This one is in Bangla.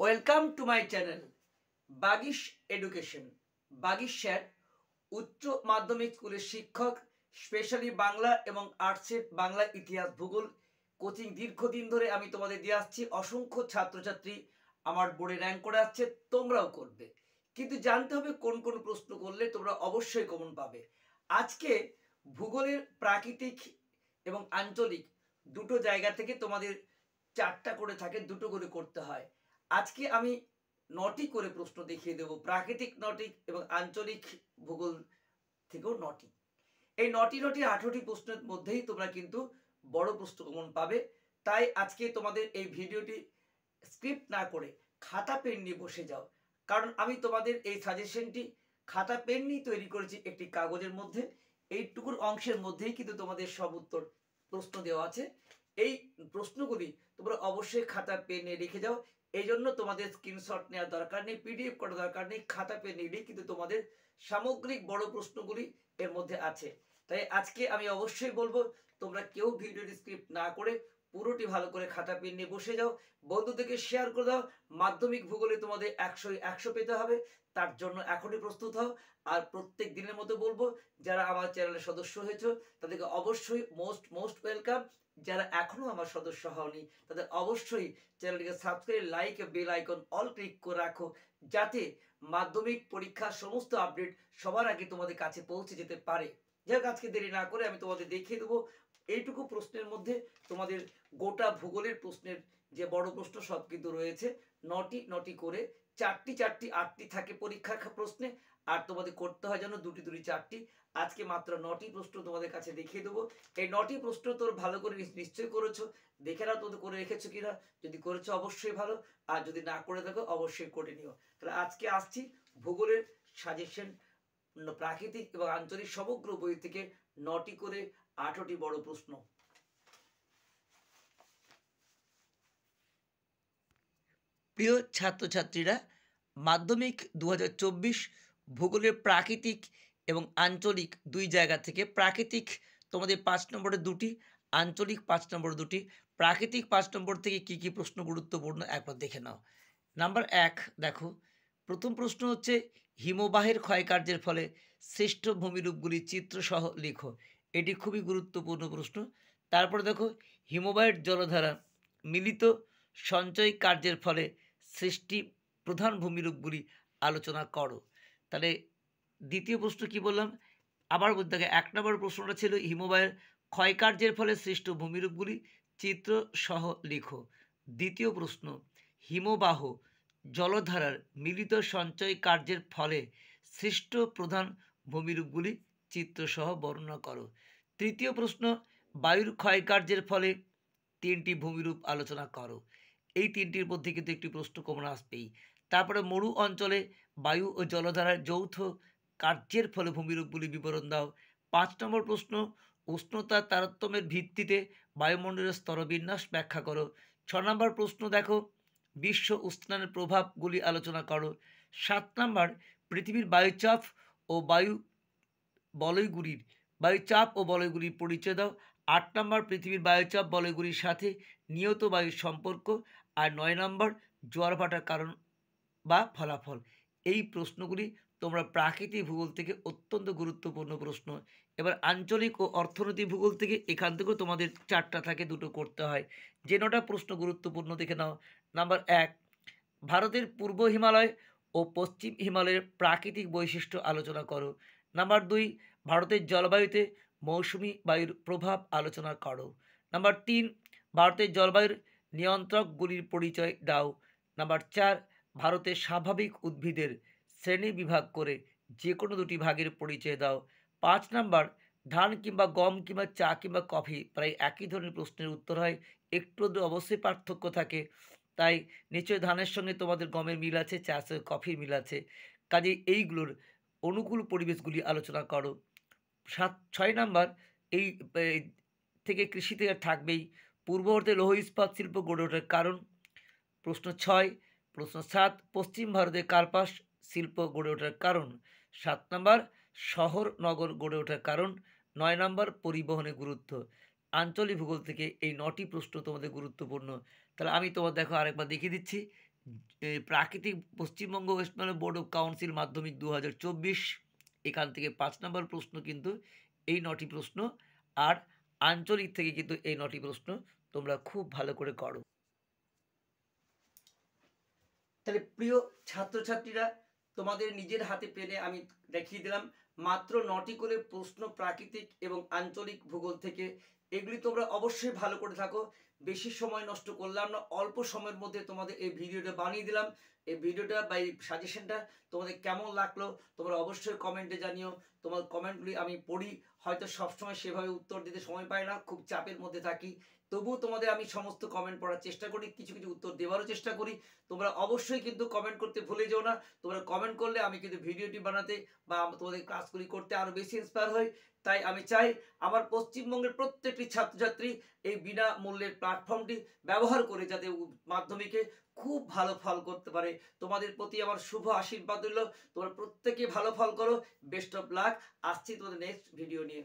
Welcome to my channel Bagish education. Bagish sir উচ্চ মাধ্যমিক স্কুলের শিক্ষক, স্পেশালি বাংলা এবং আর্টসের বাংলা, ইতিহাস, ভূগোল কোচিং দীর্ঘদিন ধরে আমি তোমাদের দিয়ে আসছি। অসংখ্য ছাত্রছাত্রী আমার বোর্ডে র্যাঙ্ক করে আসছে, তোমরাও করবে, কিন্তু জানতে হবে কোন কোন প্রশ্ন করলে তোমরা অবশ্যই কমন পাবে। আজকে ভূগোলের প্রাকৃতিক এবং আঞ্চলিক দুটো জায়গা থেকে তোমাদের 4টা করে থাকে, দুটো করে করতে হয়। আজকে আমি 9টি করে প্রশ্ন দেখিয়ে দেব, প্রাকৃতিক 9টি এবং আঞ্চলিক ভূগোল থেকেও 9টি। এই 9টি 18টি প্রশ্নের মধ্যেই তোমরা কিন্তু বড় প্রশ্ন কমন পাবে। তাই আজকে তোমাদের এই ভিডিওটি স্ক্রিপ্ট না করে খাতা পেন নিয়ে বসে যাও, কারণ আমি তোমাদের এই সাজেশনটি খাতা পেন নিয়ে তৈরি করেছি একটি কাগজের মধ্যে। এইটুকুর অংশের মধ্যেই কিন্তু তোমাদের সব উত্তর প্রশ্ন দেওয়া আছে। এই প্রশ্নগুলি তোমরা অবশ্যই খাতা পেন নিয়ে রেখে যাও। এই জন্য তোমাদের স্ক্রিনশট নেওয়ার দরকার নেই, পিডিএফ করার দরকার নেই, খাতা পেন নিলেই কিন্তু তোমাদের সামগ্রিক বড় প্রশ্নগুলি এর মধ্যে আছে। তাই আজকে আমি অবশ্যই বলবো তোমরা কেউ ভিডিওটি স্ক্রিপ্ট না করে পুরোটি ভালো করে খাতা পেন নিয়ে বসে যাও, বন্ধুদেরকে শেয়ার করে দাও। মাধ্যমিক ভূগোলে তোমাদের 100 পেতে হবে, তার জন্য এখনই প্রস্তুত হও। আর প্রত্যেক দিনের মতো বলবো, যারা আমার চ্যানেলের সদস্য হয়েছে তাদেরকে অবশ্যই মোস্ট ওয়েলকাম। যারা এখনো আমার সদস্য হওনি তাদের অবশ্যই চ্যানেলটিকে subscribe, like, bell icon all click করে রাখো, যাতে মাধ্যমিক পরীক্ষার সমস্ত আপডেট সবার আগে তোমাদের কাছে পৌঁছে যেতে পারে। যাই হোক, আজকে দেরি না করে আমি তোমাদের দেখিয়ে দেবো এইটুকু প্রশ্নের মধ্যে তোমাদের গোটা ভূগোলের প্রশ্নের যে বড় প্রশ্ন সব কিন্তু রয়েছে। 9টি করে 4টি 8টি থাকে পরীক্ষার প্রশ্নে, আর তোমাদের করতে হয় যেন 2টি 4টি। আজকে মাত্র 9টি প্রশ্ন তোমাদের কাছে দেখিয়ে দেবো। এই 9টি প্রশ্ন তোর ভালো করে নিশ্চয়ই করেছো, দেখে নাও তোদের করে রেখেছো কিনা। যদি করেছো অবশ্যই ভালো, আর যদি না করে থাকো অবশ্যই করে নিও। তাহলে আজকে আসছি ভূগোলের সাজেশন, প্রাকৃতিক এবং আঞ্চলিক সমগ্র বই থেকে 9টি করে 18টি বড় প্রশ্ন। প্রিয় ছাত্রছাত্রীরা, মাধ্যমিক 2024 ভূগোলের প্রাকৃতিক এবং আঞ্চলিক দুই জায়গা থেকে প্রাকৃতিক তোমাদের 5 নম্বরে 2টি, আঞ্চলিক 5 নম্বরে 2টি। প্রাকৃতিক 5 নম্বর থেকে কি কি প্রশ্ন গুরুত্বপূর্ণ একবার দেখে নাও। নাম্বার 1 দেখো, প্রথম প্রশ্ন হচ্ছে হিমবাহের ক্ষয়কার্যের ফলে সৃষ্ট ভূমিরূপগুলি চিত্রসহ লিখো। এটি খুবই গুরুত্বপূর্ণ প্রশ্ন। তারপরে দেখো, হিমবাহের জলধারা মিলিত সঞ্চয় কার্যের ফলে সৃষ্টি প্রধান ভূমিরূপগুলি আলোচনা করো। তাহলে দ্বিতীয় প্রশ্ন কি বললাম, আবার বলতে থাকে, 1 নম্বর প্রশ্নটা ছিল হিমবাহের ক্ষয়কার্যের ফলে সৃষ্ট ভূমিরূপগুলি চিত্র সহ লিখো। দ্বিতীয় প্রশ্ন, হিমবাহ জলধারার মিলিত সঞ্চয় কার্যের ফলে সৃষ্ট প্রধান ভূমিরূপগুলি চিত্রসহ বর্ণনা করো। তৃতীয় প্রশ্ন, বায়ুর ক্ষয়কার্যের ফলে 3টি ভূমিরূপ আলোচনা করো। এই 3টির মধ্যে কিন্তু একটি প্রশ্ন কমন আসবেই। তারপরে মরু অঞ্চলে বায়ু ও জলধারার যৌথ কার্যের ফলে ভূমিরূপগুলি বিবরণ দাও। 5 নম্বর প্রশ্ন, উষ্ণতার তারতম্যের ভিত্তিতে বায়ুমণ্ডলের স্তরবিন্যাস ব্যাখ্যা করো। 6 নম্বর প্রশ্ন দেখো, বিশ্ব উষ্ণায়নের প্রভাবগুলি আলোচনা করো। 7 নম্বর, পৃথিবীর বায়ুচাপ ও বলয়গুলির পরিচয় দাও। 8 নম্বর, পৃথিবীর বায়ুচাপ বলয়গুলির সাথে নিয়ত বায়ুর সম্পর্ক। আর 9 নম্বর, জোয়ার ভাটার কারণ বা ফলাফল। এই প্রশ্নগুলি তোমরা প্রাকৃতিক ভূগোল থেকে অত্যন্ত গুরুত্বপূর্ণ প্রশ্ন। এবার আঞ্চলিক ও অর্থনৈতিক ভূগোল থেকে এখান থেকেও তোমাদের 4টা থাকে, 2টো করতে হয়। যে 9টা প্রশ্ন গুরুত্বপূর্ণ দেখে নাও। নাম্বার 1, ভারতের পূর্ব হিমালয় ও পশ্চিম হিমালয়ের প্রাকৃতিক বৈশিষ্ট্য আলোচনা করো। নাম্বার 2, ভারতের জলবায়ুতে মৌসুমি বায়ুর প্রভাব আলোচনা করো। নাম্বার 3, ভারতের জলবায়ুর নিয়ন্ত্রকগুলির পরিচয় দাও। নাম্বার 4, ভারতের স্বাভাবিক উদ্ভিদের শ্রেণী বিভাগ করে যে কোনো 2টি ভাগের পরিচয় দাও। 5 নাম্বার, ধান কিংবা গম কিংবা চা কিংবা কফি প্রায় একই ধরনের প্রশ্নের উত্তর হয়, একটু অবশ্যই পার্থক্য থাকে। তাই নিশ্চয়ই ধানের সঙ্গে তোমাদের গমের মিল আছে, চার সঙ্গে কফির মিল আছে, কাজে এইগুলোর অনুকূল পরিবেশগুলি আলোচনা করো। 6 নাম্বার, এই থেকে কৃষি থেকে থাকবেই, পূর্ব ভারতে লৌহ ইস্পাত শিল্প গড়ে ওঠার কারণ। প্রশ্ন 6। প্রশ্ন 7, পশ্চিম ভারতে কার্পাস শিল্প গড়ে ওঠার কারণ। 7 নাম্বার, শহর নগর গড়ে ওঠার কারণ। 9 নাম্বার, পরিবহনের গুরুত্ব। আঞ্চলিক ভূগোল থেকে এই 9টি প্রশ্ন তোমাদের গুরুত্বপূর্ণ। তাহলে আমি তোমার দেখো আরেকবার দেখিয়ে দিচ্ছি প্রাকৃতিক Paschimbanga West Bengal board of council মাধ্যমিক 2024, এখান থেকে 5 নম্বর প্রশ্ন কিন্তু এই 9টি প্রশ্ন, আর আঞ্চলিক থেকে কিন্তু এই 9টি প্রশ্ন তোমরা খুব ভালো করে করো। তাহলে প্রিয় ছাত্রছাত্রীরা, তোমাদের নিজের হাতে পেনে আমি দেখিয়ে দিলাম মাত্র 9টি করে প্রশ্ন প্রাকৃতিক এবং আঞ্চলিক ভূগোল থেকে। এগুলি তোমরা অবশ্যই ভালো করে থাকো, বেশি সময় নষ্ট করলাম না, অল্প সময়ের মধ্যে তোমাদের এই ভিডিওটা বানিয়ে দিলাম। এই ভিডিওটা বা এই সাজেশনটা তোমাদের কেমন লাগলো তোমরা অবশ্যই কমেন্টে জানিও। তোমার কমেন্টগুলি আমি পড়ি, হয়তো সবসময় সেভাবে উত্তর দিতে সময় পাই না, খুব চাপের মধ্যে থাকি, তবুও তোমাদের আমি সমস্ত কমেন্ট পড়ার চেষ্টা করি, কিছু কিছু উত্তর দেওয়ারও চেষ্টা করি। তোমরা অবশ্যই কিন্তু কমেন্ট করতে ভুলে যেও না। তোমরা কমেন্ট করলে আমি কিন্তু ভিডিওটি বানাতে বা তোমাদের ক্লাসগুলি করতে আরও বেশি ইন্সপায়ার হই। তাই আমি চাই আমার পশ্চিমবঙ্গের প্রত্যেকটি ছাত্রছাত্রী এই বিনামূল্যের প্ল্যাটফর্মটি ব্যবহার করে যাতে মাধ্যমিকে খুব ভালো ফল করতে পারে। তোমাদের প্রতি আমার শুভ আশীর্বাদ রইল, তোমরা প্রত্যেকে ভালো ফল করো। Best of luck. আসছি তোমাদের নেক্সট ভিডিও নিয়ে।